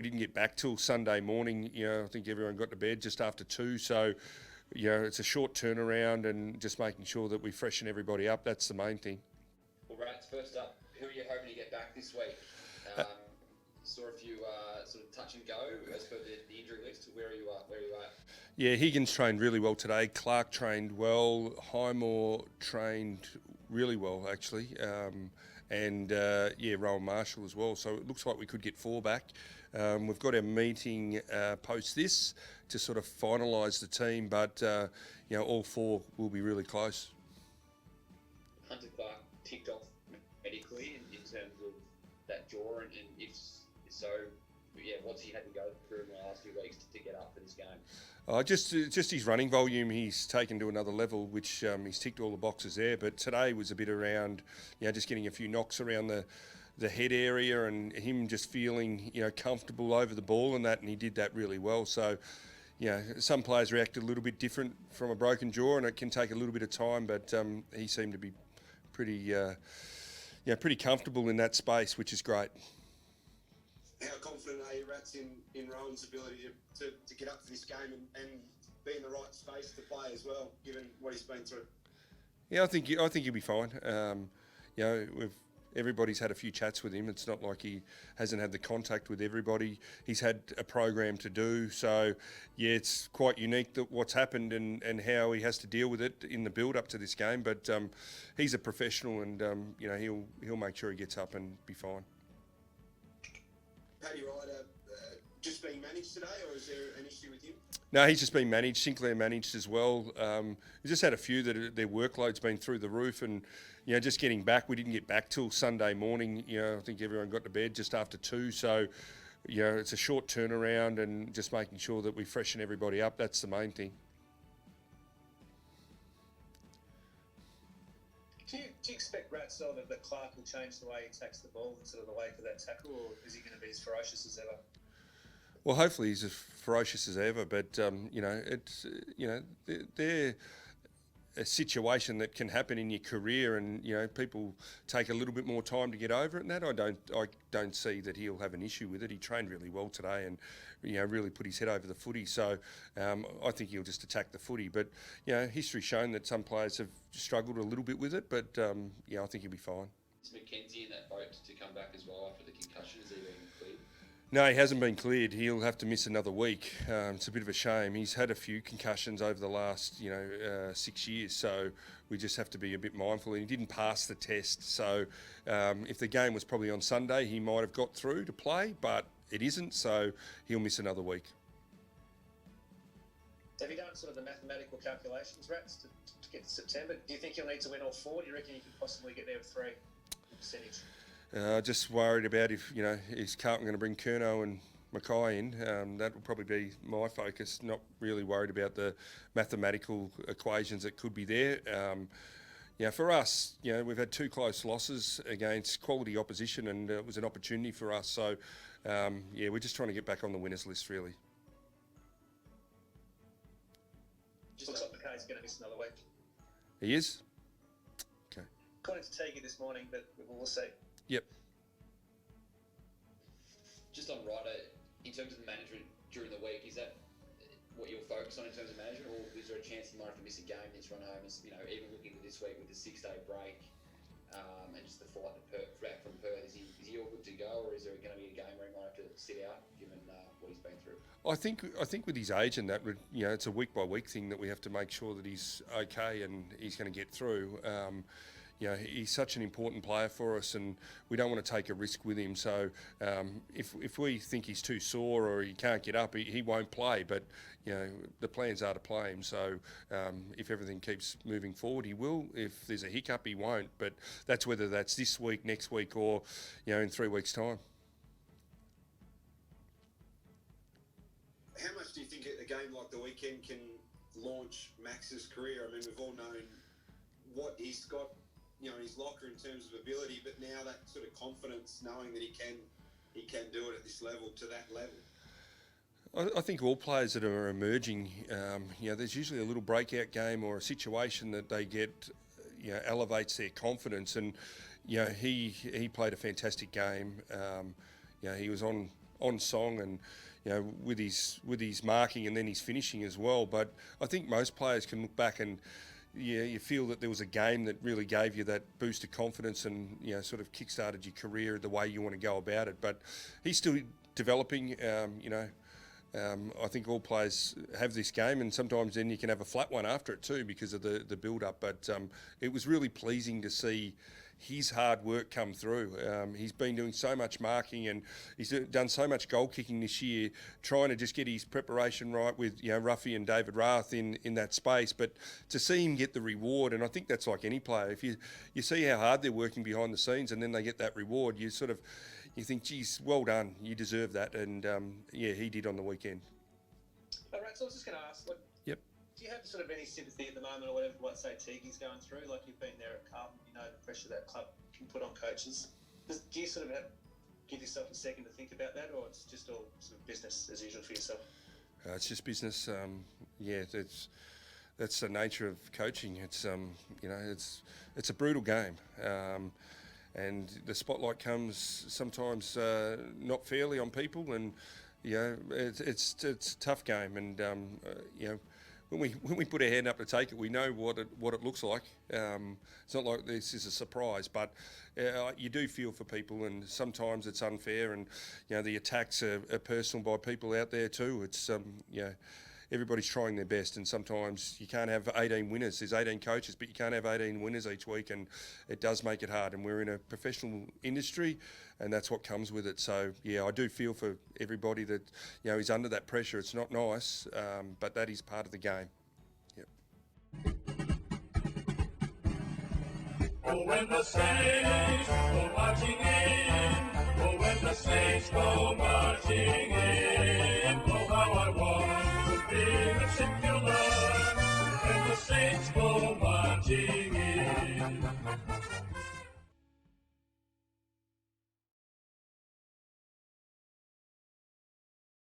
didn't get back till Sunday morning. I think everyone got to bed just after 2, so it's a short turnaround, and just making sure that we freshen everybody up. That's the main thing. Well, Rats, first up, who are you hoping to get back this week? Saw a few sort of touch and go as per the injury list. Where are you at? Yeah, Higgins trained really well today. Clark trained well. Highmore trained really well, actually. Rowan Marshall as well. So it looks like we could get 4 back. We've got our meeting post this to sort of finalise the team, but all 4 will be really close. Hunter Clark ticked off medically in terms of that jaw, and if so, what's he had to go through in the last few weeks to get up for this game? Just his running volume, he's taken to another level, which he's ticked all the boxes there. But today was a bit around, just getting a few knocks around the head area, and him just feeling, comfortable over the ball and that, and he did that really well. So, some players reacted a little bit different from a broken jaw, and it can take a little bit of time. But he seemed to be pretty comfortable in that space, which is great. How confident are you, Rats, in Rowan's ability to get up for this game and be in the right space to play as well, given what he's been through? Yeah, I think he'll be fine. Everybody's had a few chats with him. It's not like he hasn't had the contact with everybody. He's had a program to do. So, it's quite unique that what's happened and how he has to deal with it in the build-up to this game. But he's a professional, and he'll make sure he gets up and be fine. Paddy Ryder just being managed today, or is there an issue with him? No, he's just been managed. Sinclair managed as well. We just had a few that their workload's been through the roof, and just getting back. We didn't get back till Sunday morning. I think everyone got to bed just after 2, so it's a short turnaround, and just making sure that we freshen everybody up. That's the main thing. Do you expect Rats that Clark will change the way he attacks the ball instead of the way for that tackle, or is he going to be as ferocious as ever? Well, hopefully he's as ferocious as ever, but they're a situation that can happen in your career, and people take a little bit more time to get over it. And that I don't see that he'll have an issue with it. He trained really well today, and really put his head over the footy. So I think he'll just attack the footy. But history's shown that some players have struggled a little bit with it. But I think he'll be fine. Is Mackenzie in that boat to come back as well after the concussion? Is he being cleared? No, he hasn't been cleared. He'll have to miss another week. It's a bit of a shame. He's had a few concussions over the last, 6 years, so we just have to be a bit mindful. And he didn't pass the test, so if the game was probably on Sunday, he might have got through to play, but it isn't, so he'll miss another week. Have you done sort of the mathematical calculations, Rats, to get to September? Do you think you'll need to win all 4? Do you reckon you could possibly get there with 3 percentage? Just worried about if, is Carlton going to bring Curnow and Mackay in? That will probably be my focus. Not really worried about the mathematical equations that could be there. For us, we've had 2 close losses against quality opposition, and it was an opportunity for us. So, we're just trying to get back on the winners list, really. Just looks like Mackay's going to miss another week. He is? Okay. According to Teague this morning, but we'll see. Yep. Just on Ryder, in terms of the management during the week, is that what you'll focus on in terms of management, or is there a chance he might have to miss a game this run home? Even looking at this week with the 6-day break and just the flight back from Perth, is he all good to go, or is there going to be a game where he might have to sit out given what he's been through? I think with his age and that, it's a week by week thing that we have to make sure that he's okay and he's going to get through. He's such an important player for us, and we don't want to take a risk with him. So if we think he's too sore or he can't get up, he won't play. But the plans are to play him. So if everything keeps moving forward, he will. If there's a hiccup, he won't. But that's whether that's this week, next week, or in 3 weeks' time. How much do you think a game like the weekend can launch Max's career? I mean, we've all known what he's got, in his locker in terms of ability, but now that sort of confidence, knowing that he can do it at this level, to that level. I think all players that are emerging, there's usually a little breakout game or a situation that they get, elevates their confidence. And he played a fantastic game. He was on on song and with his marking and then his finishing as well. But I think most players can look back and you feel that there was a game that really gave you that boost of confidence and sort of kick-started your career the way you want to go about it. But he's still developing. I think all players have this game, and sometimes then you can have a flat one after it too because of the build-up. But it was really pleasing to see his hard work come through. He's been doing so much marking and he's done so much goal kicking this year, trying to just get his preparation right with Ruffy and David Rath in that space. But to see him get the reward, and I think that's like any player, if you see how hard they're working behind the scenes and then they get that reward, you think, geez, well done, you deserve that. And he did on the weekend. All right, so I was just going to ask, Yep. do you have sort of any sympathy at the moment or whatever, what, say, Teague's going through? Like, you've been there at Carlton, the pressure that club can put on coaches. Do you sort of give yourself a second to think about that, or it's just all sort of business as usual for yourself? It's just business. That's the nature of coaching. It's it's a brutal game, and the spotlight comes sometimes not fairly on people, and it's a tough game, and when we put our hand up to take it, we know what it looks like. It's not like this is a surprise, but you do feel for people, and sometimes it's unfair, and the attacks are personal by people out there too. It's everybody's trying their best, and sometimes you can't have 18 winners. There's 18 coaches, but you can't have 18 winners each week, and it does make it hard. And we're in a professional industry, and that's what comes with it. So, I do feel for everybody that, is under that pressure. It's not nice, but that is part of the game. Yep. Oh, when the Saints go marching in, oh, when the Saints go marching in, oh, how I want to be at St Kilda, when the Saints go marching in.